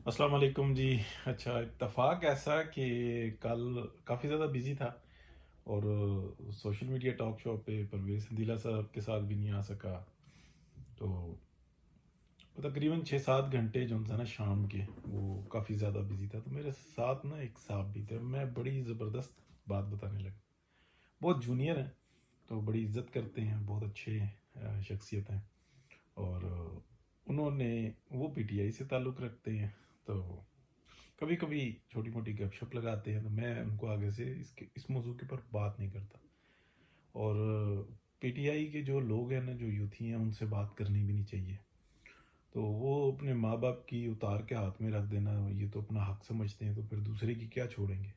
السلام علیکم جی. اچھا اتفاق ایسا کہ کل کافی زیادہ بزی تھا اور سوشل میڈیا ٹاک شو پہ پرویز حنظلہ صاحب کے ساتھ بھی نہیں آ سکا. تو وہ تقریباً 6-7 گھنٹے جو تھا نا شام کے وہ کافی زیادہ بزی تھا. تو میرے ساتھ نا ایک صاحب بھی تھے. میں بڑی زبردست بات بتانے لگا. بہت جونیئر ہیں تو بڑی عزت کرتے ہیں, بہت اچھے شخصیت ہیں. اور انہوں نے وہ پی ٹی آئی سے تعلق رکھتے ہیں. تو کبھی کبھی چھوٹی موٹی گپ شپ لگاتے ہیں. تو میں ان کو آگے سے اس موضوع کے اوپر بات نہیں کرتا. اور پی ٹی آئی کے جو لوگ ہیں نا, جو یوتھی ہیں, ان سے بات کرنی بھی نہیں چاہیے. تو وہ اپنے ماں باپ کی اتار کے ہاتھ میں رکھ دینا, یہ تو اپنا حق سمجھتے ہیں, تو پھر دوسرے کی کیا چھوڑیں گے.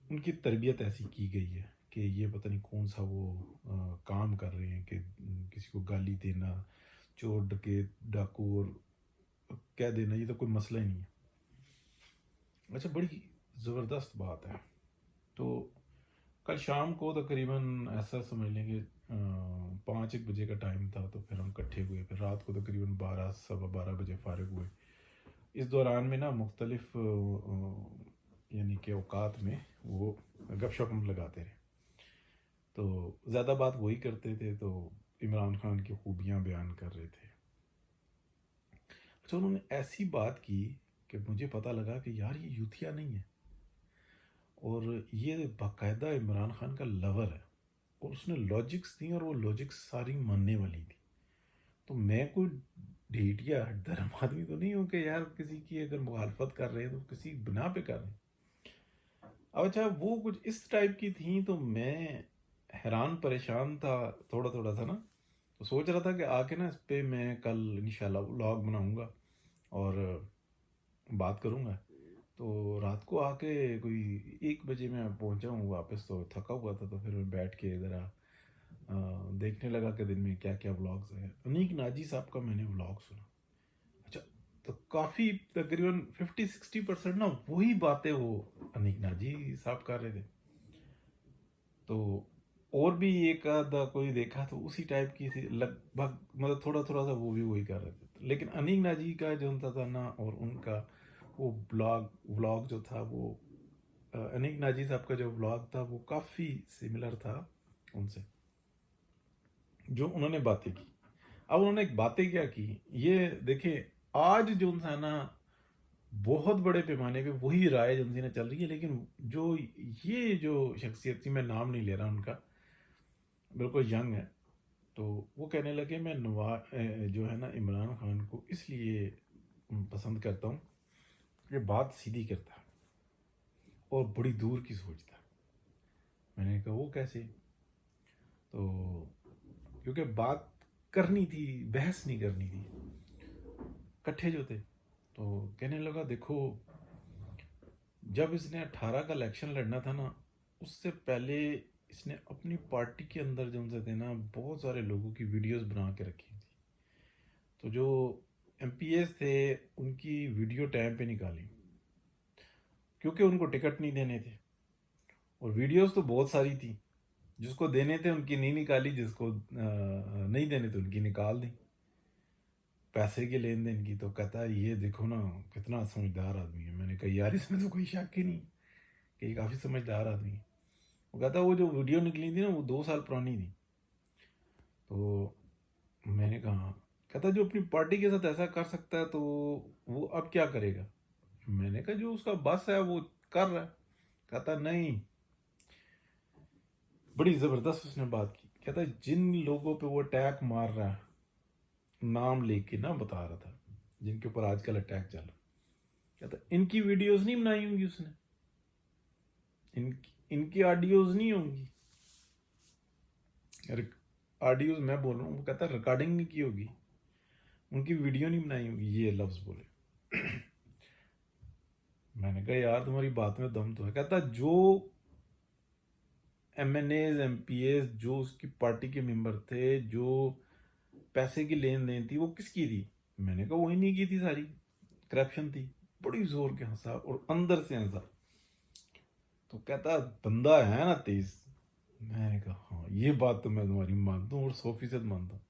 ان کی تربیت ایسی کی گئی ہے کہ یہ پتہ نہیں کون سا وہ کام کر رہے ہیں کہ کسی کو گالی دینا, چور ڈکیت ڈاکو اور کہہ دینا, یہ تو کوئی مسئلہ ہی نہیں ہے. اچھا بڑی زبردست بات ہے. تو کل شام کو تقریباً ایسا سمجھ لیں کہ 5-1 بجے کا ٹائم تھا. تو پھر ہم اکٹھے ہوئے, پھر رات کو تقریباً 12-12:15 بجے فارغ ہوئے. اس دوران میں نا مختلف یعنی کہ اوقات میں وہ گپ شپ ہم لگاتے رہے. تو زیادہ بات وہی کرتے تھے, تو عمران خان کی خوبیاں بیان کر رہے تھے. اچھا انہوں نے ایسی بات کی کہ مجھے پتہ لگا کہ یار یہ یوتھیا نہیں ہے, اور یہ باقاعدہ عمران خان کا لور ہے, اور اس نے لاجکس دی اور وہ لاجکس ساری ماننے والی تھی. تو میں کوئی ڈھیٹیا دھرم آدمی تو نہیں ہوں کہ یار کسی کی اگر مخالفت کر رہے ہیں تو کسی بنا پہ کر رہے ہیں. اب اچھا وہ کچھ اس ٹائپ کی تھیں, تو میں حیران پریشان تھا تھوڑا تھوڑا سا نا. تو سوچ رہا تھا کہ آ کے نا اس پہ میں کل انشاءاللہ ولاگ بناؤں گا اور بات کروں گا. تو رات کو آ کے کوئی 1 بجے میں پہنچا ہوں واپس, تو تھکا ہوا تھا. تو پھر میں بیٹھ کے ذرا دیکھنے لگا کہ دن میں کیا کیا ولاگز ہیں. انیق ناجی صاحب کا میں نے ولاگ سنا. اچھا تو کافی تقریباً 50-60% نا وہی باتیں وہ انیق ناجی صاحب کر رہے تھے. تو اور بھی ایک آدھا کوئی دیکھا تو اسی ٹائپ کی لگ بھگ مطلب تھوڑا تھوڑا سا وہ بھی وہی کر رہے تھے. لیکن انیق ناجی کا جو تھا نا, اور ان کا وہ ولاگ جو تھا, وہ انیق ناجی صاحب کا جو ولاگ تھا وہ کافی سملر تھا ان سے جو انہوں نے باتیں کی. اب انہوں نے ایک باتیں کیا کی یہ دیکھیں. آج جو تھا نا بہت بڑے پیمانے پہ وہی رائے جو نا چل رہی ہے. لیکن جو یہ جو شخصیت تھی, میں نام نہیں لے رہا ان کا, بالکل ینگ ہے. تو وہ کہنے لگے میں جو ہے نا عمران خان کو اس لیے پسند کرتا ہوں, یہ بات سیدھی کرتا ہے اور بڑی دور کی سوچتا ہے. میں نے کہا وہ کیسے؟ تو کیونکہ بات کرنی تھی, بحث نہیں کرنی تھی, کٹھے جو تھے. تو کہنے لگا دیکھو جب اس نے 18 کا الیکشن لڑنا تھا نا, اس سے پہلے اس نے اپنی پارٹی کے اندر جو ان سے تھے نا بہت سارے لوگوں کی ویڈیوز بنا کے رکھی تھی. تو جو ایم پی ایس تھے ان کی ویڈیو ٹائم پہ نکالی کیونکہ ان کو ٹکٹ نہیں دینے تھے. اور ویڈیوز تو بہت ساری تھی, جس کو دینے تھے ان کی نہیں نکالی, جس کو نہیں دینے تھے ان کی نکال دی, پیسے کے لین دین کی. تو کہتا ہے یہ دیکھو نا کتنا سمجھدار آدمی ہے. میں نے کہا یار اس میں تو کوئی شک ہی نہیں کہ یہ کافی سمجھدار آدمی ہے. وہ کہتا وہ جو ویڈیو نکلی تھی نا وہ 2 سال پرانی تھی. تو میں نے کہا, کہتا جو اپنی پارٹی کے ساتھ ایسا کر سکتا ہے تو وہ اب کیا کرے گا. میں نے کہا جو اس کا بس ہے وہ کر رہا ہے. کہتا نہیں, بڑی زبردست اس نے بات کی. کہتا جن لوگوں پہ وہ اٹیک مار رہا ہے, نام لے کے نہ بتا رہا تھا, جن کے اوپر آج کل اٹیک چل رہا, کہتا ان کی ویڈیوز نہیں بنائی ہوں گی اس نے, ان کی آڈیوز نہیں ہوں گی, آڈیوز میں بول رہا ہوں. وہ کہتا ریکارڈنگ نہیں کی ہوگی, ان کی ویڈیو نہیں بنائی ہوگی. یہ لفظ بولے. میں نے کہا یار تمہاری بات میں دم تو ہے. کہتا جو M N is M P is جو اس کی پارٹی کے ممبر تھے, جو پیسے کی لین دین تھی وہ کس کی تھی. میں نے کہا وہی نہیں کی تھی, ساری کرپشن تھی. بڑی زور کے ہنسا اور اندر سے ہنسا. تو کہتا بندہ ہے نا تیز. میں نے کہا ہاں یہ بات تو میں تمہاری مانتا ہوں اور 100% مانتا ہوں.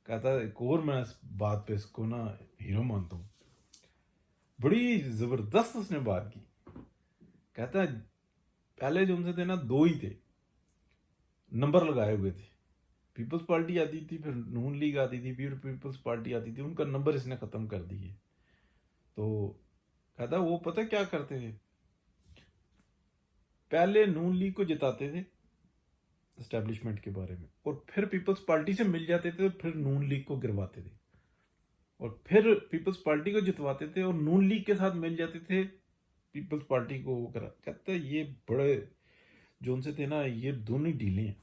کہتا ایک اور میں اس بات پہ اس کو نا ہیرو مانتا ہوں. بڑی زبردست اس نے بات کی. کہتا ہے پہلے جو ان سے تھے نا 2 ہی تھے, نمبر لگائے ہوئے تھے. پیپلز پارٹی آتی تھی, پھر نون لیگ آتی تھی, پھر پیپلز پارٹی آتی تھی, ان کا نمبر اس نے ختم کر دیے. تو کہتا ہے وہ پتہ کیا کرتے تھے, پہلے نون لیگ کو جتاتے تھے اسٹیبلشمنٹ کے بارے میں, اور پھر پیپلز پارٹی سے مل جاتے تھے, پھر نون لیگ کو گرواتے تھے, اور پھر پیپلز پارٹی کو جتواتے تھے اور نون لیگ کے ساتھ مل جاتے تھے, پیپلز پارٹی کو وہ کرا. کہتے ہیں یہ بڑے جو ان سے تھے نا, یہ دونوں ڈیلیں ہیں.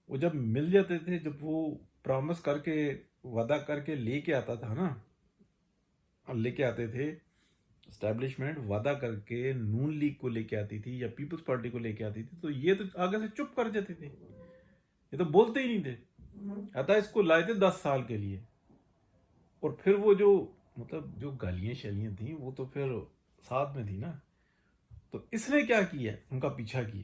وہ جب مل جاتے تھے, جب وہ پرامس کر کے وعدہ کر کے لے کے آتا تھا نا, لے کے آتے تھے اسٹیبلشمنٹ وعدہ کر کے نون لیگ کو لے کے آتی تھی یا پیپلز پارٹی کو لے کے آتی تھی, تو یہ تو آگے سے چپ کر جاتے تھے, یہ تو بولتے ہی نہیں تھے. آتا اس کو لائے تھے 10 سال کے لیے, اور پھر وہ جو مطلب جو گالیاں شالیاں تھیں وہ تو پھر ساتھ میں تھی نا. تو اس نے کیا کیا, ان کا پیچھا کیا,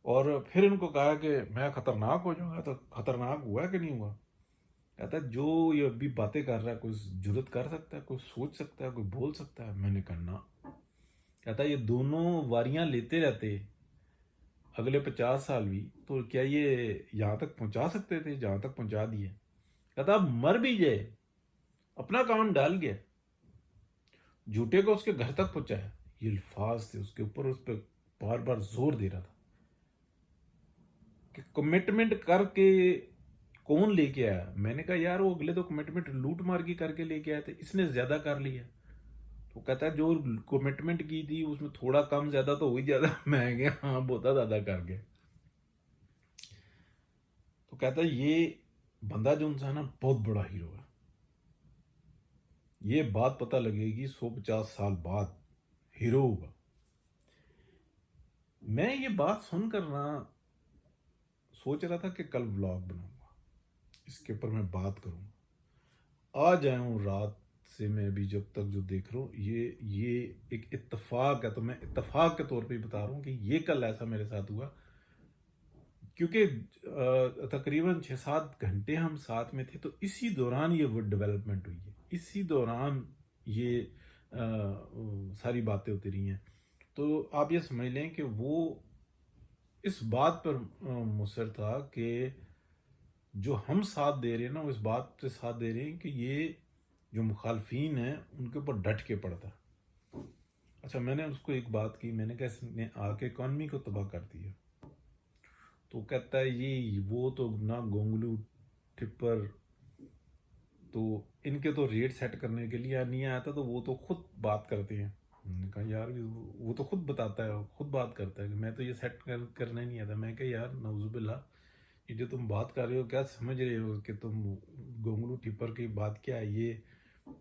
اور پھر ان کو کہا کہ میں خطرناک ہو جاؤں گا. تو خطرناک ہوا کہ نہیں ہوا؟ کہتا ہے جو یہ ابھی باتیں کر رہا ہے, کوئی جرت کر سکتا ہے, کوئی سوچ سکتا ہے, کوئی بول سکتا ہے؟ میں نے کہا نا. کہتا ہے یہ دونوں واریاں لیتے رہتے اگلے 50 سال بھی, تو کیا یہ یہاں تک پہنچا سکتے تھے جہاں تک پہنچا دیے؟ کہتا اب مر بھی جائے, اپنا کام ڈال گیا, جھوٹے کو اس کے گھر تک پہنچایا. یہ الفاظ تھے اس کے اوپر, اس پہ بار بار زور دے رہا تھا کہ کمٹمنٹ کر کے کون لے کے آیا. میں نے کہا یار وہ اگلے تو کمٹمنٹ لوٹ مار کی کر کے لے کے آئے تھے, اس نے زیادہ کر لیا. تو کہتا ہے جو کمٹمنٹ کی تھی اس میں تھوڑا کم زیادہ تو ہوئی زیادہ, میں گیا ہاں بہت زیادہ کر گیا. تو کہتا ہے یہ بندہ جو انسان ہے بہت بڑا ہیرو ہے, یہ بات پتہ لگے گی 150 سال بعد ہیرو ہوگا. میں یہ بات سن کر نا سوچ رہا تھا کہ کل ولاگ بناؤں گا, اس کے اوپر میں بات کروں گا. آ جایا ہوں رات سے میں ابھی جب تک جو دیکھ رہا ہوں, یہ ایک اتفاق ہے. تو میں اتفاق کے طور پہ بتا رہا ہوں کہ یہ کل ایسا میرے ساتھ ہوا, کیونکہ تقریباً 6-7 گھنٹے ہم ساتھ میں تھے, تو اسی دوران یہ وہ ڈیولپمنٹ ہوئی ہے, اسی دوران یہ ساری باتیں ہوتی رہی ہیں. تو آپ یہ سمجھ لیں کہ وہ اس بات پر مصر تھا کہ جو ہم ساتھ دے رہے ہیں نا, وہ اس بات سے ساتھ دے رہے ہیں کہ یہ جو مخالفین ہیں ان کے اوپر ڈٹ کے پڑتا. اچھا میں نے اس کو ایک بات کی, میں نے کہا اس نے آ کے اکانومی کو تباہ کر دیا. تو کہتا ہے یہ وہ تو نہ گونگلو ٹپر, تو ان کے تو ریٹ سیٹ کرنے کے لیے نہیں آیا تھا, تو وہ تو خود بات کرتے ہیں. میں نے کہا یار وہ تو خود بتاتا ہے, خود بات کرتا ہے کہ میں تو یہ سیٹ کرنا ہی نہیں آتا. میں کہا یار نعوذ باللہ, یہ جو تم بات کر رہے ہو کیا سمجھ رہے ہو کہ تم گونگلو ٹپر کی بات کیا ہے یہ,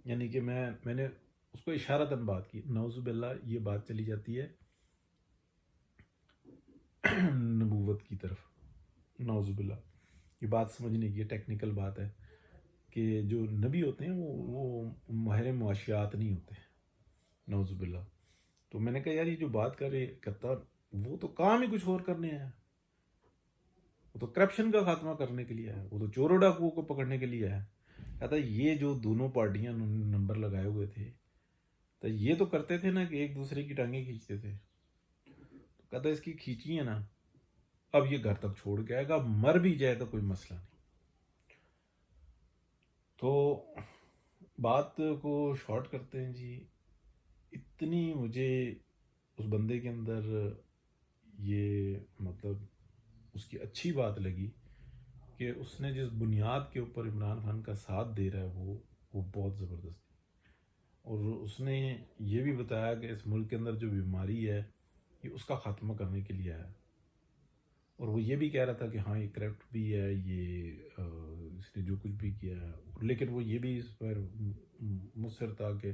یعنی کہ میں نے اس کو اشارتاً بات کی. نعوذ باللہ یہ بات چلی جاتی ہے نبوت کی طرف, نعوذ باللہ. یہ بات سمجھنے کی ٹیکنیکل بات ہے کہ جو نبی ہوتے ہیں وہ ماہر معاشیات نہیں ہوتے, نعوذ باللہ. تو میں نے کہا یار یہ جو بات کرتا وہ تو کام ہی کچھ اور کرنے آیا, وہ تو کرپشن کا خاتمہ کرنے کے لیے آیا, وہ تو چوروں ڈاکوؤں کو پکڑنے کے لیے آیا. کہتا یہ جو دونوں پارٹیاں نمبر لگائے ہوئے تھے, تو یہ تو کرتے تھے نا کہ ایک دوسرے کی ٹانگیں کھینچتے تھے. تو کہتا اس کی کھینچی ہے نا, اب یہ گھر تک چھوڑ کے آئے گا, مر بھی جائے تو کوئی مسئلہ نہیں. تو بات کو شارٹ کرتے ہیں جی. اتنی مجھے اس بندے کے اندر یہ مطلب اس کی اچھی بات لگی کہ اس نے جس بنیاد کے اوپر عمران خان کا ساتھ دے رہا ہے وہ بہت زبردست ہے. اور اس نے یہ بھی بتایا کہ اس ملک کے اندر جو بیماری ہے یہ اس کا خاتمہ کرنے کے لیے آیا. اور وہ یہ بھی کہہ رہا تھا کہ ہاں یہ کرپٹ بھی ہے, یہ اس نے جو کچھ بھی کیا ہے, لیکن وہ یہ بھی اس پر مصر تھا کہ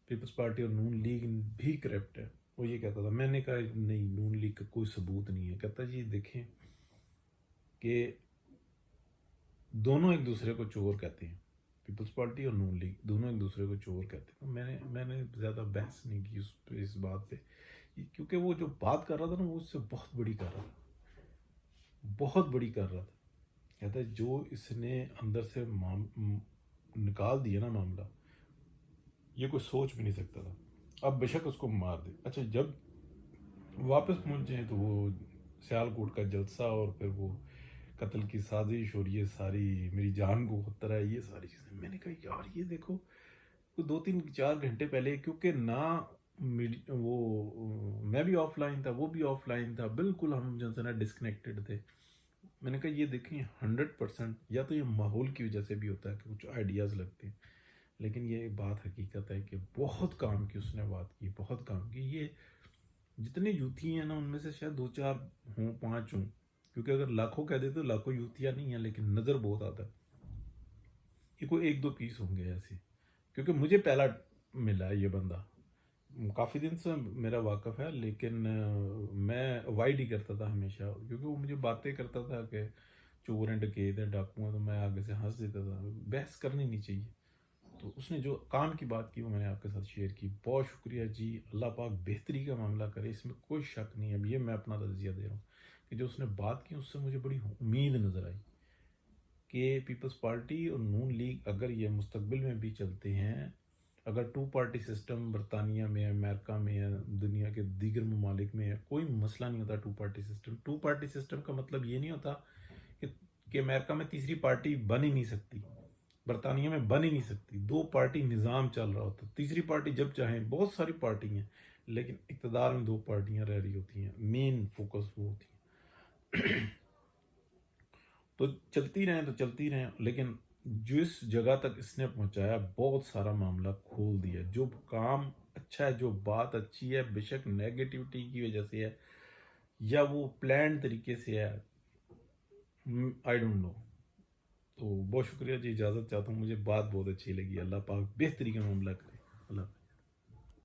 پیپلز پارٹی اور نون لیگ بھی کرپٹ ہے. وہ یہ کہتا تھا. میں نے کہا نہیں, نون لیگ کا کوئی ثبوت نہیں ہے. کہتا جی دیکھیں کہ دونوں ایک دوسرے کو چور کہتے ہیں, پیپلز پارٹی اور نون لیگ دونوں ایک دوسرے کو چور کہتے ہیں. میں نے زیادہ بحث نہیں کی اس بات پہ, کیونکہ وہ جو بات کر رہا تھا نا وہ اس سے بہت بڑی کر رہا تھا, بہت بڑی کر رہا تھا. کہتا ہے جو اس نے اندر سے نکال دیا نا معاملہ، یہ کوئی سوچ بھی نہیں سکتا تھا. اب بے شک اس کو مار دے. اچھا جب واپس پہنچے ہیں تو وہ سیالکوٹ کا جلسہ اور پھر وہ قتل کی سازش اور یہ ساری میری جان کو خطرہ ہے، یہ ساری چیزیں. میں نے کہا یار یہ دیکھو 2-3-4 گھنٹے پہلے، کیونکہ نہ وہ میں بھی آف لائن تھا، وہ بھی آف لائن تھا، بالکل ہم جو ہے نا ڈسکنیکٹڈ تھے. میں نے کہا یہ دیکھیں 100% یا تو یہ ماحول کی وجہ سے بھی ہوتا ہے کہ کچھ آئیڈیاز لگتے ہیں، لیکن یہ بات حقیقت ہے کہ بہت کام کی اس نے بات کی، بہت کام کی. یہ جتنے یوتھی ہیں نا ان میں سے شاید 2-4 ہوں، 5 ہوں، کیونکہ اگر لاکھوں کہہ دیتے تو لاکھوں یوتھیاں نہیں ہیں، لیکن نظر بہت آتا ہے. یہ کوئی 1-2 پیس ہوں گے ایسے، کیونکہ مجھے پہلا ملا ہے یہ بندہ. کافی دن سے میرا واقف ہے، لیکن میں اوائڈ ہی کرتا تھا ہمیشہ، کیونکہ وہ مجھے باتیں کرتا تھا کہ چور ہیں، ڈکیت ہیں، ڈاکو ہیں، تو میں آگے سے ہنس دیتا تھا. بحث کرنی نہیں چاہیے. تو اس نے جو کام کی بات کی وہ میں نے آپ کے ساتھ شیئر کی. بہت شکریہ جی. اللہ پاک بہتری کا معاملہ کرے، اس میں کوئی شک نہیں. اب یہ میں اپنا تجزیہ دے رہا ہوں کہ جو اس نے بات کی اس سے مجھے بڑی امید نظر آئی کہ پیپلز پارٹی اور نون لیگ اگر یہ مستقبل میں بھی چلتے ہیں، اگر 2 پارٹی سسٹم برطانیہ میں ہے، امریکہ میں ہے، دنیا کے دیگر ممالک میں ہے، کوئی مسئلہ نہیں ہوتا 2 پارٹی سسٹم. 2 پارٹی سسٹم کا مطلب یہ نہیں ہوتا کہ امریکہ میں تیسری پارٹی بن ہی نہیں سکتی، برطانیہ میں بن ہی نہیں سکتی. 2 پارٹی نظام چل رہا ہوتا، تیسری پارٹی جب چاہیں. بہت ساری پارٹی ہیں لیکن اقتدار میں 2 پارٹیاں رہ رہی ہوتی ہیں، مین فوکس وہ ہوتی ہیں. تو چلتی رہیں تو چلتی رہیں، لیکن جس جگہ تک اس نے پہنچایا بہت سارا معاملہ کھول دیا. جو کام اچھا ہے، جو بات اچھی ہے، بے شک نیگیٹیوٹی کی وجہ سے ہے یا وہ پلان طریقے سے ہے، آئی ڈونٹ نو. تو بہت شکریہ جی. اجازت چاہتا ہوں، مجھے بات بہت اچھی لگی. اللہ پاک بہتری کا معاملہ کرے.